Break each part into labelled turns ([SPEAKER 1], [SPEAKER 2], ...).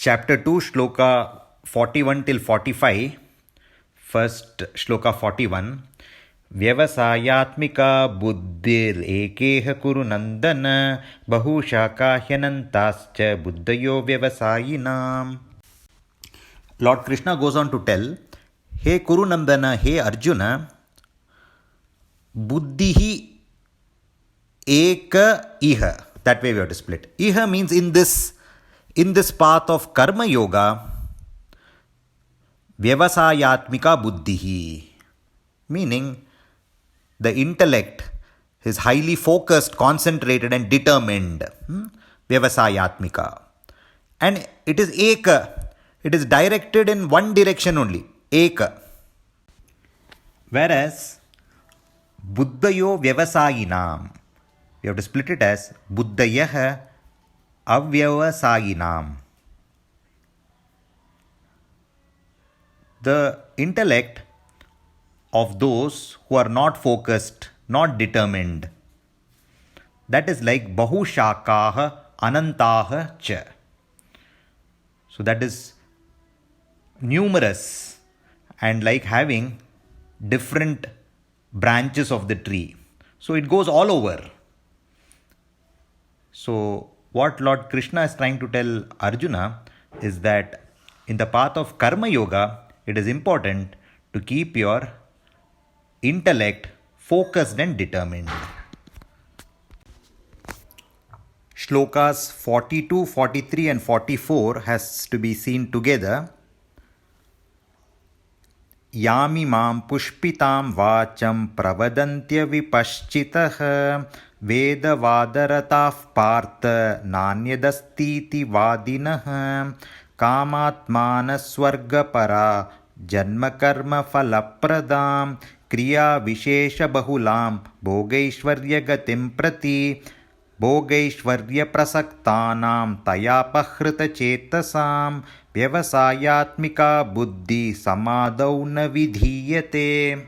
[SPEAKER 1] Chapter 2, Shloka 41 till 45. First, Shloka 41. Vyavasayatmika buddhir ekeha kuru nandana bahusha hyanantascha buddhayo vyavasayinam. Lord Krishna goes on to tell, Hey Kuru Nandana, hey Arjuna, buddhihi eka iha. That way we have to split. Iha means in this path of karma yoga, vyavasayatmika buddhihi, meaning the intellect is highly focused, concentrated and determined. Vyavasayatmika. And it is eka. It is directed in one direction only. Eka. Whereas buddhayo vyavasayinam, we have to split it as buddhayah avyavasayinam. The intellect of those who are not focused, not determined, that is like bahushakaha anantaha cha. So that is numerous and like having different branches of the tree. So it goes all over. So what Lord Krishna is trying to tell Arjuna is that in the path of karma yoga, it is important to keep your intellect focused and determined. Shlokas 42, 43 and 44 has to be seen together. Yami mam pushpitam vacham pravadantya vipaschitah veda vadarataf partha nanyadastiti vadinah kamatmana swarga para janma karma falapradam kriya vishesha bahulam bhogaishwarya gatim prati bhogaishwarya prasaktanam tayapahrita chetasam vyavasayatmika buddhi samadau na vidhiyate.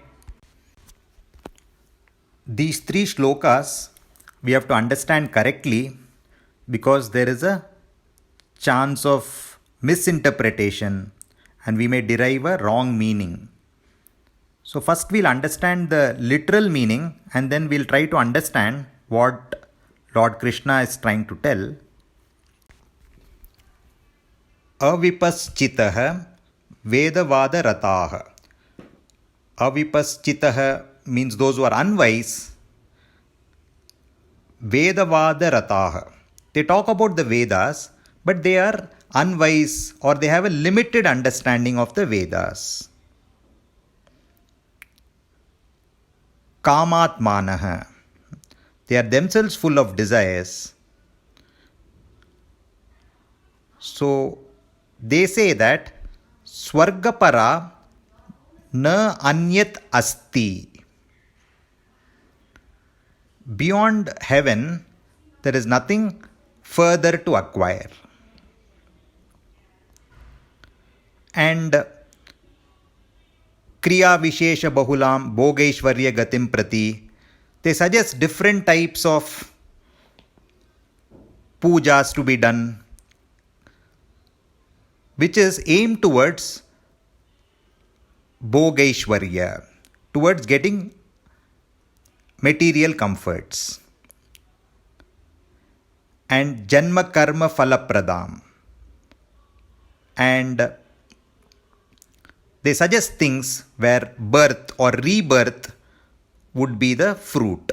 [SPEAKER 1] These three shlokas we have to understand correctly because there is a chance of misinterpretation and we may derive a wrong meaning. So first we'll understand the literal meaning and then we'll try to understand what Lord Krishna is trying to tell. Avipaschitah vedavada rataha. Avipaschitah means those who are unwise. Vedavada rataha. They talk about the Vedas, but they are unwise or they have a limited understanding of the Vedas. Kamatmanaha. They are themselves full of desires. So they say that Swargapara na anyat asti. Beyond heaven, there is nothing further to acquire. And Kriya Vishesha Bahulam Bhogaishwarya Gatim Prati, they suggest different types of pujas to be done, which is aimed towards Bhogaishwarya, towards getting material comforts. And Janma Karma Falapradam. And they suggest things where birth or rebirth would be the fruit.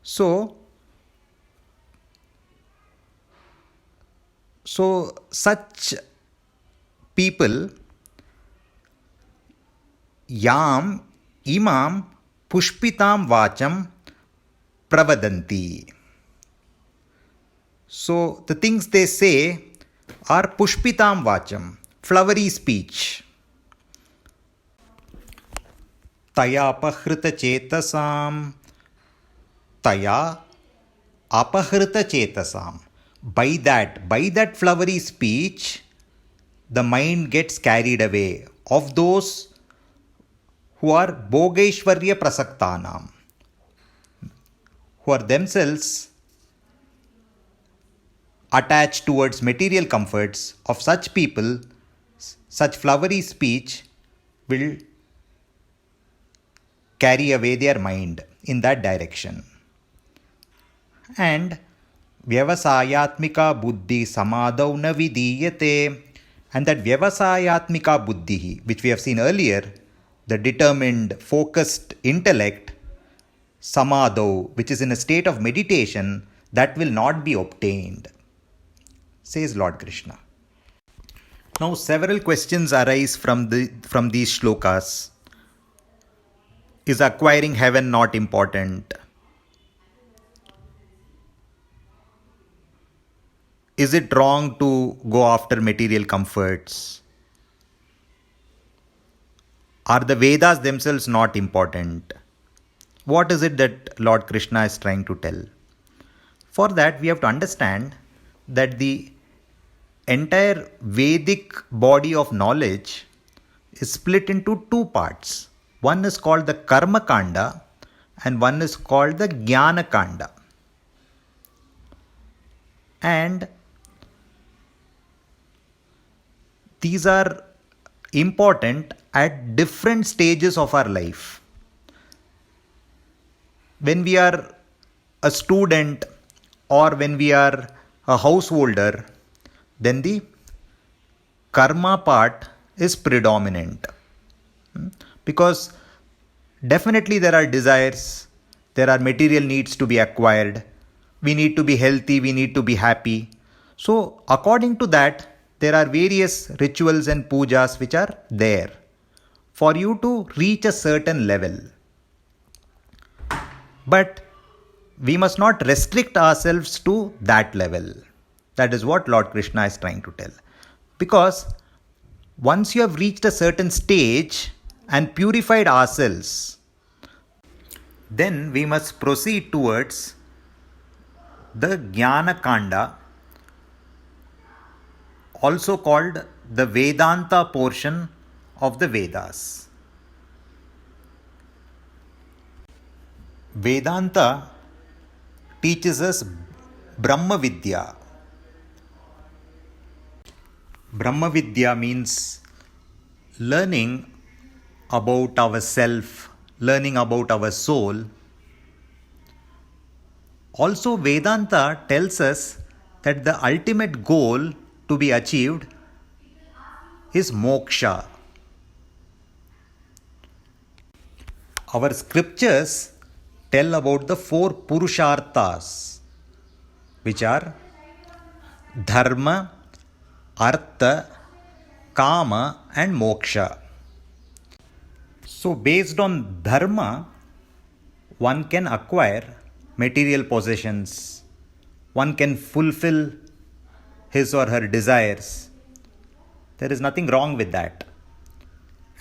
[SPEAKER 1] So such people, yam imam pushpitam vacham pravadanti. So the things they say are pushpitam vacham, flowery speech. Taya apahrita chetasam. Taya apahrita chetasam. By that flowery speech, the mind gets carried away of those who are Bhogaishwarya Prasaktanam, who are themselves attached towards material comforts of such people, such flowery speech will carry away their mind in that direction. And Vyavasayatmika buddhi samadau na vidiyate. And that Vyavasayatmika buddhi, which we have seen earlier, the determined, focused intellect, samadau, which is in a state of meditation, that will not be obtained, says Lord Krishna. Now, several questions arise from these shlokas. Is acquiring heaven not important? Is it wrong to go after material comforts? Are the Vedas themselves not important? What is it that Lord Krishna is trying to tell? For that, we have to understand that the entire Vedic body of knowledge is split into two parts. One is called the Karma Kanda and one is called the Jnana Kanda. And these are important at different stages of our life. When we are a student or when we are a householder, then the karma part is predominant. Because definitely there are desires, there are material needs to be acquired, we need to be healthy, we need to be happy. So according to that, there are various rituals and pujas which are there for you to reach a certain level. But we must not restrict ourselves to that level. That is what Lord Krishna is trying to tell. Because once you have reached a certain stage and purified ourselves, then we must proceed towards the Jnana Kanda, also called the Vedanta portion of the Vedas. Vedanta teaches us Brahma Vidya. Brahma Vidya means learning about ourself, learning about our soul. Also, Vedanta tells us that the ultimate goal to be achieved is moksha. Our scriptures tell about the four purusharthas, which are dharma, artha, kama, and moksha. So, based on dharma, one can acquire material possessions, one can fulfill his or her desires. There is nothing wrong with that.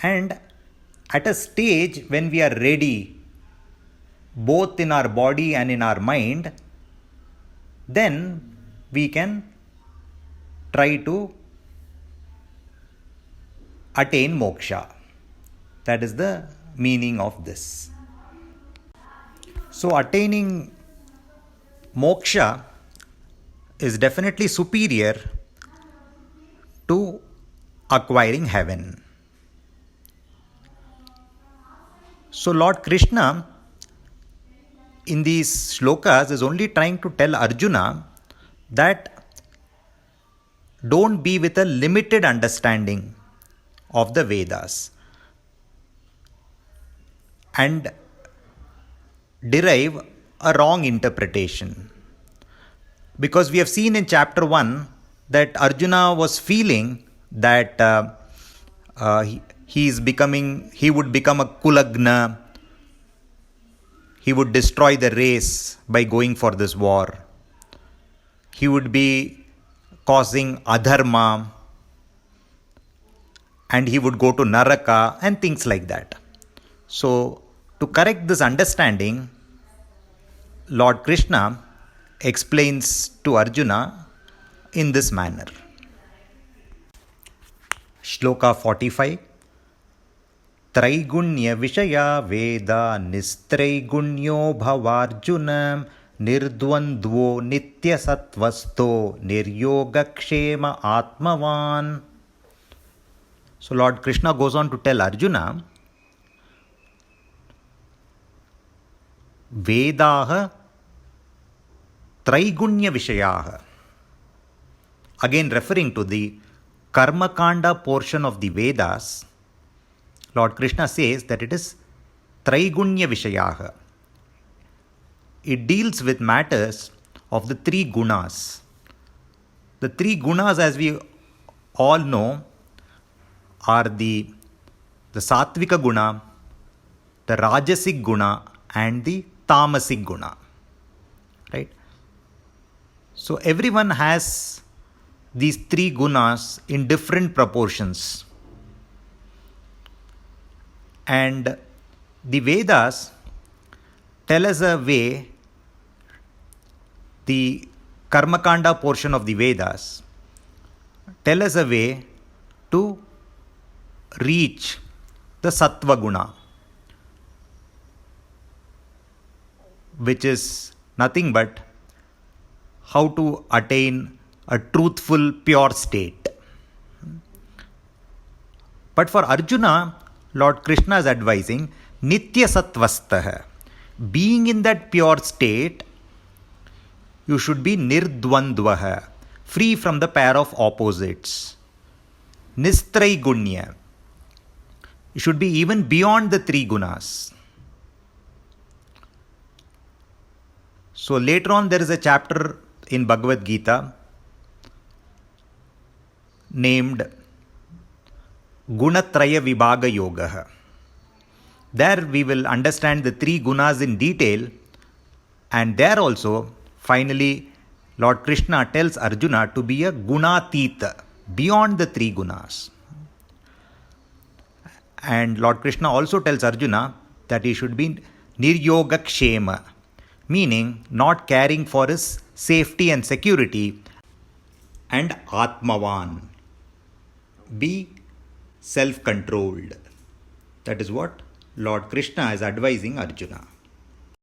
[SPEAKER 1] And at a stage when we are ready, both in our body and in our mind, then we can try to attain moksha. That is the meaning of this. So, attaining moksha is definitely superior to acquiring heaven. So, Lord Krishna in these shlokas is only trying to tell Arjuna that don't be with a limited understanding of the Vedas and derive a wrong interpretation. Because we have seen in chapter 1 that Arjuna was feeling that he would become a kulagna, he would destroy the race by going for this war. He would be causing adharma and he would go to Naraka and things like that. So, to correct this understanding, Lord Krishna explains to Arjuna in this manner. Shloka 45. Traigunya Vishaya Veda Nistraigunya Bhavarjuna nirdvandvo nityasatvasto niryogakshema atmavan. So Lord Krishna goes on to tell Arjuna, Vedaha Traigunya Vishayaha. Again referring to the Karma Kanda portion of the Vedas, Lord Krishna says that it is Traigunya Vishayaha. It deals with matters of the three gunas. The three gunas, as we all know, are the Sattvika guna, the Rajasic guna, and the Tamasic guna. Right? So everyone has these three gunas in different proportions. And the Vedas tell us a way, the Karmakanda portion of the Vedas tell us a way to reach the Sattva guna, which is nothing but how to attain a truthful, pure state. But for Arjuna, Lord Krishna is advising Nitya Sattvastah. Being in that pure state, you should be Nirdvandvaha, free from the pair of opposites. Nistraigunya. You should be even beyond the three gunas. So later on there is a chapter in Bhagavad Gita named Gunatraya Vibhaga Yoga. There we will understand the three gunas in detail, and there also finally Lord Krishna tells Arjuna to be a Gunatita, beyond the three gunas. And Lord Krishna also tells Arjuna that he should be Niryogakshema, meaning not caring for his safety and security, and Atmavan, be self-controlled. That is what Lord Krishna is advising Arjuna.